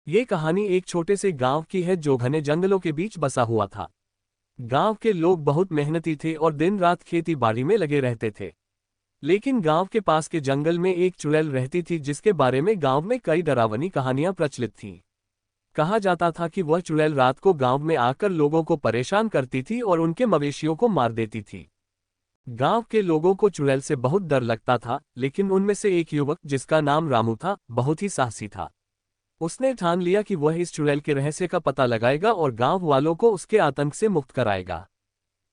ये कहानी एक छोटे से गांव की है जो घने जंगलों के बीच बसा हुआ था। गांव के लोग बहुत मेहनती थे और दिन रात खेती बाड़ी में लगे रहते थे। लेकिन गांव के पास के जंगल में एक चुड़ैल रहती थी जिसके बारे में गांव में कई डरावनी कहानियां प्रचलित थीं। कहा जाता था कि वह चुड़ैल रात को गांव में आकर लोगों को परेशान करती थी और उनके मवेशियों को मार देती थी। गांव के लोगों को चुड़ैल से बहुत डर लगता था, लेकिन उनमें से एक युवक जिसका नाम रामू था बहुत ही साहसी था। उसने ठान लिया कि वह इस चुड़ैल के रहस्य का पता लगाएगा और गांव वालों को उसके आतंक से मुक्त कराएगा।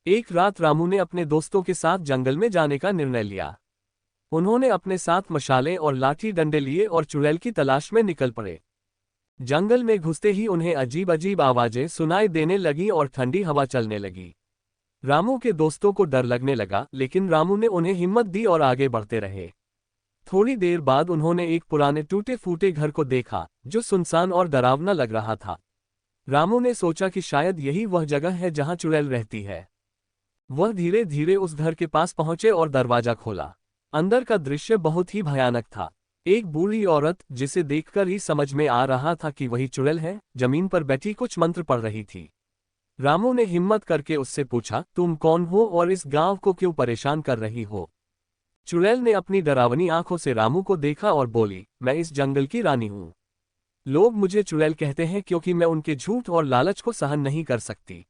एक रात रामू ने अपने दोस्तों के साथ जंगल में जाने का निर्णय लिया। उन्होंने अपने साथ मशालें और लाठी डंडे लिए और चुड़ैल की तलाश में निकल पड़े। जंगल में घुसते ही उन्हें अजीब अजीब आवाजें सुनाई देने लगीं और ठंडी हवा चलने लगी। रामू के दोस्तों को डर लगने लगा, लेकिन रामू ने उन्हें हिम्मत दी और आगे बढ़ते रहे। थोड़ी देर बाद उन्होंने एक पुराने टूटे फूटे घर को देखा जो सुनसान और डरावना लग रहा था। रामू ने सोचा कि शायद यही वह जगह है जहां चुड़ैल रहती है। वह धीरे धीरे उस घर के पास पहुंचे और दरवाजा खोला। अंदर का दृश्य बहुत ही भयानक था। एक बूढ़ी औरत, जिसे देखकर ही समझ में आ रहा था कि वही चुड़ैल है, जमीन पर बैठी कुछ मंत्र पढ़ रही थी। रामू ने हिम्मत करके उससे पूछा, तुम कौन हो और इस गांव को क्यों परेशान कर रही हो? चुड़ैल ने अपनी डरावनी आंखों से रामू को देखा और बोली, मैं इस जंगल की रानी हूं। लोग मुझे चुड़ैल कहते हैं क्योंकि मैं उनके झूठ और लालच को सहन नहीं कर सकती।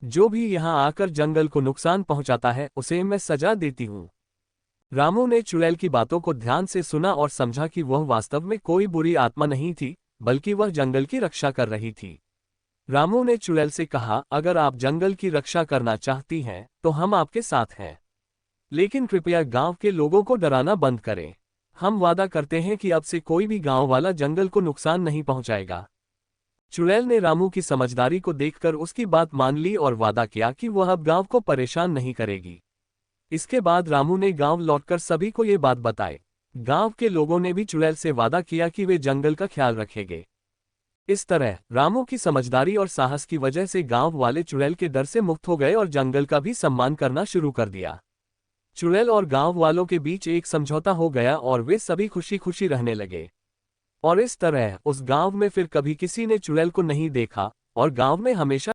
जो भी यहां आकर जंगल को नुकसान पहुंचाता है उसे मैं सजा देती हूं। रामू ने चुड़ैल की बातों को ध्यान से सुना और समझा कि वह वास्तव में कोई बुरी आत्मा नहीं थी, बल्कि वह जंगल की रक्षा कर रही थी। रामू ने चुड़ैल से कहा, अगर आप जंगल की रक्षा करना चाहती हैं तो हम आपके साथ हैं, लेकिन कृपया गांव के लोगों को डराना बंद करें। हम वादा करते हैं कि अब से कोई भी गांव वाला जंगल को नुकसान नहीं पहुंचाएगा। चुड़ैल ने रामू की समझदारी को देखकर उसकी बात मान ली और वादा किया कि वह अब गांव को परेशान नहीं करेगी। इसके बाद रामू ने गांव लौटकर सभी को ये बात बताई। गांव के लोगों ने भी चुड़ैल से वादा किया कि वे जंगल का ख्याल रखेंगे। इस तरह रामू की समझदारी और साहस की वजह से गांव वाले चुड़ैल के डर से मुक्त हो गए और जंगल का भी सम्मान करना शुरू कर दिया। चुड़ैल और गांव वालों के बीच एक समझौता हो गया और वे सभी खुशी खुशी रहने लगे। और इस तरह उस गांव में फिर कभी किसी ने चुड़ैल को नहीं देखा और गांव में हमेशा